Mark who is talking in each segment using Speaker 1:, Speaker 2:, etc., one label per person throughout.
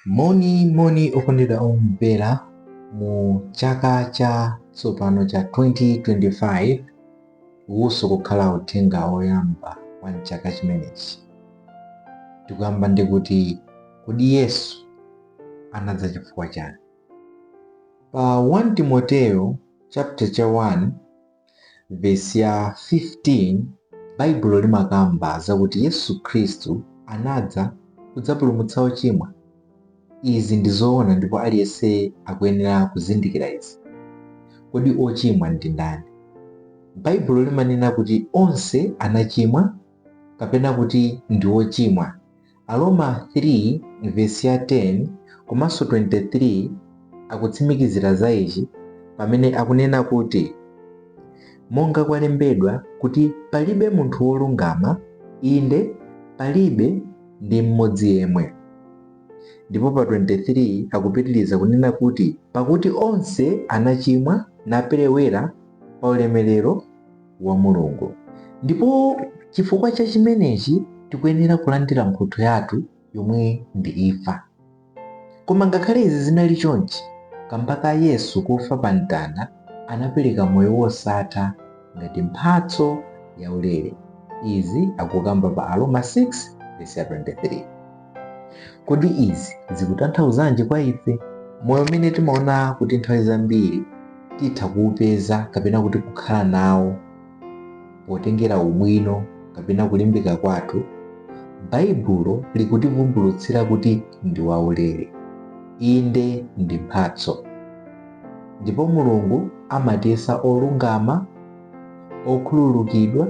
Speaker 1: Moni okondedwa omvera mu chaka cha tsopano cha 2025 uwuso kukhala uthenga oyamba wa chaka chimenechi. Tikuyamba ndi kuti kodi Yesu anadza chifukwa chani. Pa 1 Timoteyo chapter cha 1 verse ya 15 Baibulo limakamba zakuti Yesu Khristu anadza kudzapulumutsa ochimwa. Izi ndi zoona ndipo aliyense akuyenera kuzindikira izi. Kodi ochimwa ndi ndani? Baibulo limanena kuti onse anachimwa kapena kuti ndi ochimwa. Aroma 3 verse ya 10 komanso 23 akutsimikizira za ichi pamene akunena kuti monga kwalembedwa kuti palibe munthu wolungama, inde palibe ndi mmodzi yemwe. Ndipo pa 23 akupitiriza kunena kuti pakuti onse anachimwa naperewera pa ulemerero wa Mulungu. Ndipo chifukwa cha chimenechi tikuyenera kulandira mphotho yathu yomwe ndi imfa. Koma ngakhale izi zinali chonchi, kamba ka Yesu kufa pa mtanda anapereka moyo wosatha ngati mphatso yaulere. Izi akukamba pa Aroma 6 verse ya 23. Kodi izi zikutanthauzanji kwa ife? Moyo umene timaona kuti nthawi zambiri titha kuupeza kapena kuti kukhala nawo potengera ubwino kapena kulimbika kwathu, Baibulo likutivumbulutsira kuti ndi waulere, inde ndi mphatso. Ndipo Mulungu amatiyesa olungama, okhululukidwa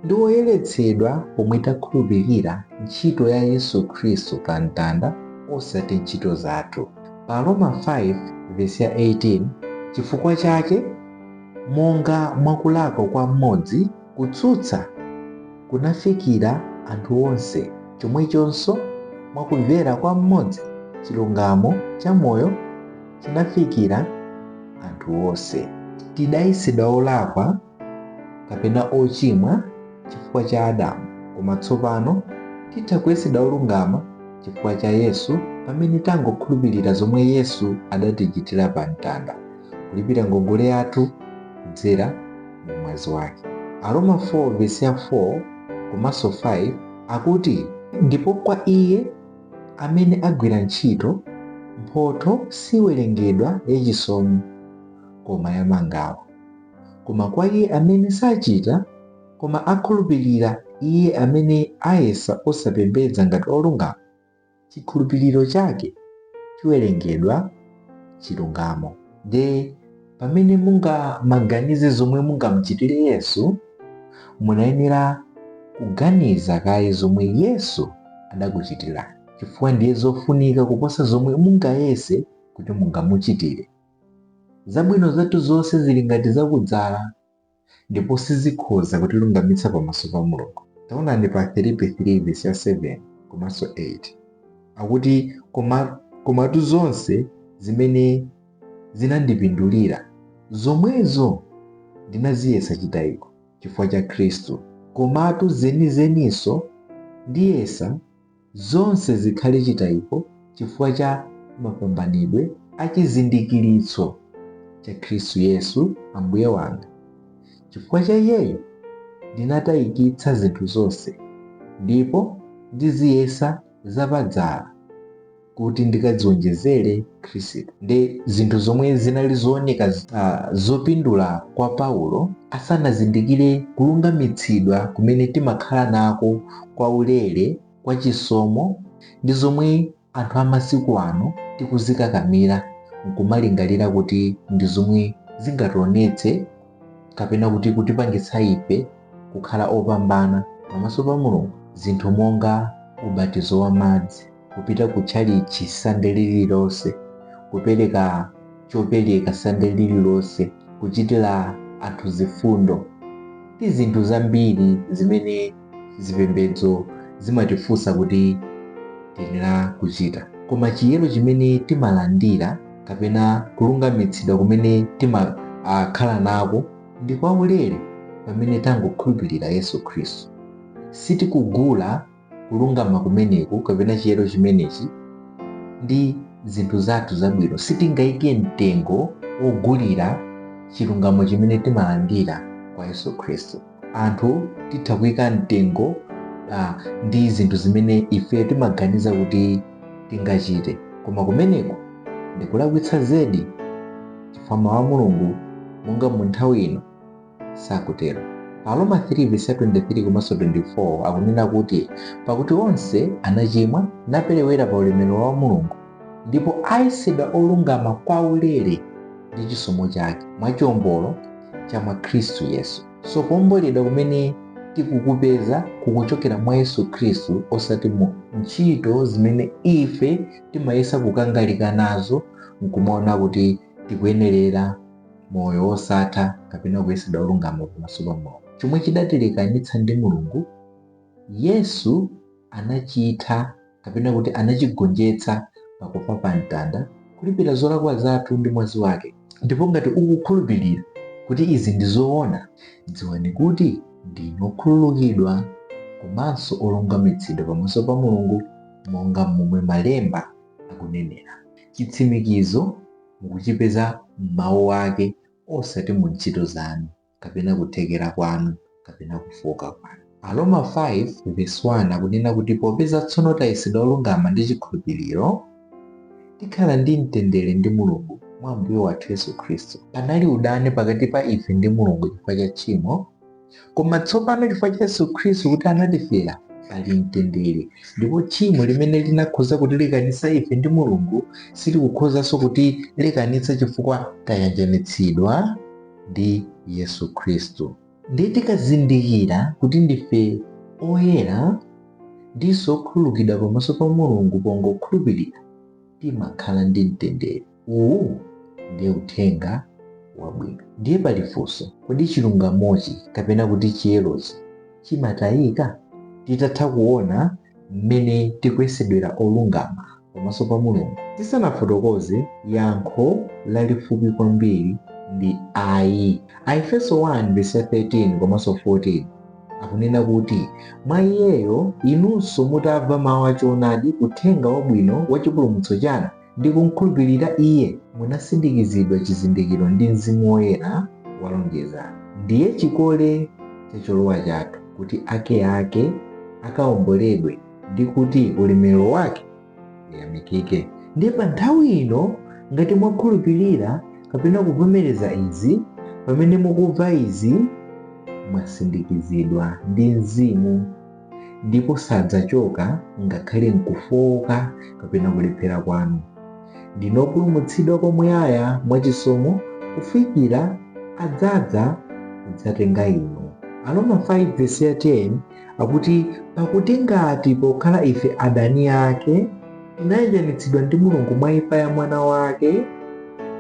Speaker 1: ndi oyeretsedwa pomwe takhulupirira ntchito ya Yesu Khristu pa mtanda osati ntchito zathu. Pa Roma 5 verse ya 18 chifukwa chake monga mwakulakwa kwa mmodzi kutsutsa kunafikira anthu onse, chomwechonso mwakumvera kwa mmodzi chilungamo cha moyo chinafikira anthu onse. Tidayesedwa olakwa kapena ochimwa chifukwa cha Adamu, koma tsopano titha kuyesedwa olungama chifukwa cha Yesu pamene tangokhulupirira zomwe Yesu adatichitira pa mtanda, kulipira ngongole yathu kudzera mu mwazi wake. Aroma 4 verse ya 4 komanso 5 akuti ndipo kwa iye amene agwira ntchito mphotho siwerengedwa yachisomo koma yamangawa. Koma kwa iye amene sachita koma akhulupirira iye amene ayesa osapembedza ngati olungama, chikhulupiriro chake chiwerengedwa chilungamo. Nde pamene mungamaganize zomwe mungamuchitire Yesu, munayenera kuganiza kaye zomwe Yesu adakuchitira, chifukwa ndiye zofunika kuposa zomwe mungayese kuti mungamuchitire. Zabwino zathu zonse zili ngati zakudzala ndipo sizikhoza kutilungamitsa pamaso pa Mulungu. Taonani pa Filipi 3 verse ya 7 komanso 8 akuti komatu zonse zimene zinandipindulira zomwezo ndinaziyesa chitayiko chifukwa cha Khristu. Komatu zenizeninso ndiyesa zonse zikhale chitayiko chifukwa cha mapambanidwe a chizindikiritso cha Khristu Yesu Ambuye wanga. Chifukwa cha iyeyo ndinatayikitsa zinthu zonse ndipo ndiziyesa zapadzala kuti ndikadziwonjezere Khristu. Nde zinthu zomwe zinali zooneka zopindula kwa Paulo asanazindikire kulungamitsidwa kumene timakhala nako kwa ulere kwa chisomo ndi zomwe anthu amasiku ano tikuzikakamira nkumalingalira kuti ndi zomwe zingationetse kapena kuti kutipangitsa ife kukhala opambana pamaso pa Mulungu. Zinthu monga ubatizo wa madzi, kupita ku tchalichi Sande lililonse, kupereka chopereka Sande lililonse, kuchitira anthu zifundo ndi zinthu zambiri zimene zipembedzo zimatifunsa kuti tiyenera kuchita. Koma chiyero chimene timalandira kapena kulungamitsidwa kumene timakhala nako ndi kwa ulere pamene tangokhulupirira Yesu Khristu. Sitikugula kulungama kumeneku kapena chiyero chimenechi ndi zinthu zathu zabwino sitingayike mtengo wogulira chilungamo chimene timalandira kwa Yesu Khristu. Anthu titha kuyika mtengo ndi zinthu zimene ife timaganiza kuti tingachite, koma kumeneko ndikulakwitsa zedi, chifukwa mawu a Mulungu monga mu nthawi ino sakutero. Aroma 3:23 komanso 24 akunena kuti pakuti onse anachimwa naperewera pa ulemerero wa Mulungu ndipo ayesedwa olungama kwa ulere ndi chisomo chake mwa chiwombolo cha mwa Khristu Yesu. So kuwomboledwa kumene tikukupeza kukuchokera mwa Yesu Khristu, osati mu ntchito zimene ife timayesa kukangalika nazo nkumaona kuti tikuyenerera moyo wosatha kapena kuyesedwa olungama pamaso pa Mulungu. Chomwe chidatilekanitsa ndi Mulungu, Yesu anachitha kapena kuti anachigonjetsa pakufa pa mtanda kulipira zolakwa zathu ndi mwazi wake. Ndipo ngati ukukhulupirira kuti izi ndi zoona, dziwani kuti ndinu okhululukidwa komanso olungamitsidwa pamaso pa Mulungu monga momwe malemba akunenera. Chitsimikizo mukuchipeza m'mawu ake osati mu ntchito zanu kapena kuthekera kwanu kapena kufoka kwanu. Aroma 5:1 akunena kuti popeza tsono tayesedwa olungama ndi chikhulupiriro, tikhala ndi mtendere ndi Mulungu mwa Ambuye wathu Yesu Khristu. Panali udani pakati pa ife ndi Mulungu chifukwa cha tchimo, koma tsopano chifukwa cha Yesu Khristu kuti anatifera, pali mtendere. Ndipo tchimo limene linakhoza kutilekanitsa ife ndi Mulungu silikukhozanso kutilekanitsa chifukwa tayanjanitsidwa ndi Yesu Khristu. Ndiye tikazindikira kuti ndife oyera ndiso okhululukidwa pamaso pa Mulungu pongokhulupirira, timakhala ndi mtendere. Uwu ndiye uthenga wabwino. Ndiye pali funso, kodi chilungamochi kapena kuti chiyerochi chimatayika titatha kuona mmene tikuyesedwera olungama pamaso pa Mulungu? Tisanafotokoze, yankho lalifupi kwambiri ndi ayi. Aefeso 1:13 komanso 14 akunena kuti mwa iyeyo inunso mutamva mawu achoonadi, uthenga wabwino wa chipulumutso chanu, ndi kumkhulupirira iye munasindikizidwa chizindikiro ndi Mzimu Woyera walonjezano. Ndiye chikole cha cholowa chathu kuti ake akawomboledwe ndi kuti ulemerero wake uyamikike. Ndiye pa nthawi ino ngati mwakhulupirira kapena kuvomereza izi, pamene mukumva izi, mwasindikizidwa ndi Mzimu, ndipo sadzachoka ngakhale nkufoka kapena kulephera kwanu. Ndinopulumutsidwa kwamuyaya mwachisomo kufikira adzadza kudzatenga inu. Aroma 5:10 akuti pakuti ngati pokhala ife adani ake tinayanjanitsidwa ndi Mulungu mwa imfa ya mwana wake,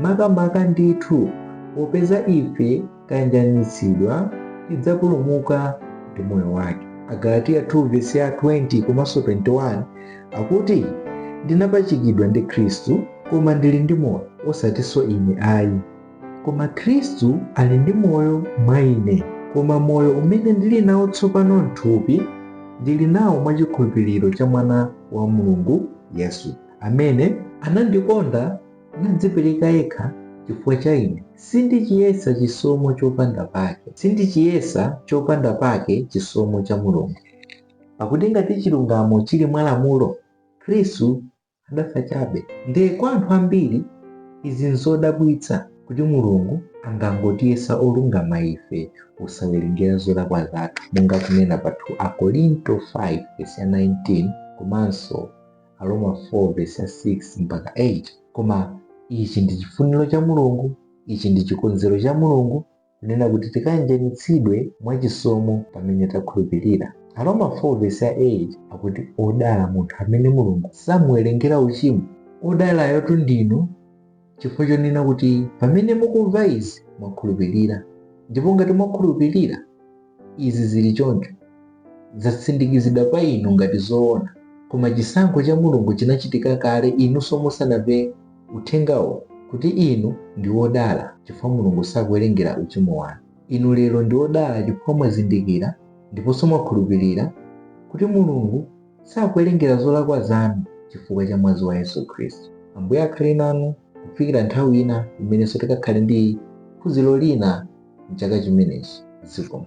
Speaker 1: makamaka ndithu popeza ife tayanjanitsidwa tidzapulumuka ndi moyo wake. Agalatiya 2:20 komanso 21 akuti ndinapachikidwa ndi Khristu, koma ndili ndi moyo, osatinso ine ayi, koma Khristu ali ndi moyo mwa ine. Koma moyo umene ndili nawo tsopano m'thupi ndili nawo mwa chikhulupiriro cha mwana wa Mulungu Yesu, amene anandikonda nadzipereka yekha chifukwa cha ine. Sindichiyesa chopanda pake chisomo cha Mulungu. Pakuti ngati chilungamo chili mwa lamulo, Khristu adafa chabe. Ndiye kwa anthu ambiri izi nzodabwitsa kuti Mulungu angangotiyesa olungama ife osawerengera zolakwa zathu, monga kunena pa 2 Akorinto 5:19 komanso Aroma 4:6-8. Koma ichi ndi chifuniro cha Mulungu, ichi ndi chikonzero cha Mulungu, kunena kuti tikayanjanitsidwe mwachisomo pamene takhulupirira. Aroma 4:8 akuti odala munthu amene Mulungu samuwerengera uchimo. Odalayotu ndinu chifukwa chonena kuti pamene mukumva izi mwakhulupirira. Ndipo ngati mwakhulupirira, izi zili choncho zatsindikizidwa pa inu ngati zoona. Koma chisankho cha Mulungu chinachitika kale inunso musanamve uthengawo, kuti inu ndi odala chifukwa Mulungu sakuwerengera uchimo wanu. Inu lero ndi odala chifukwa mwazindikira ndiponso mwakhulupirira kuti Mulungu sakuwerengera zolakwa zanu chifukwa cha mwazi wa Yesu Khristu. Ambuye akhale nanu kufikira nthawi ina imenenso tikakhale ndi phunziro lina mchaka chimenechi. Zikomo.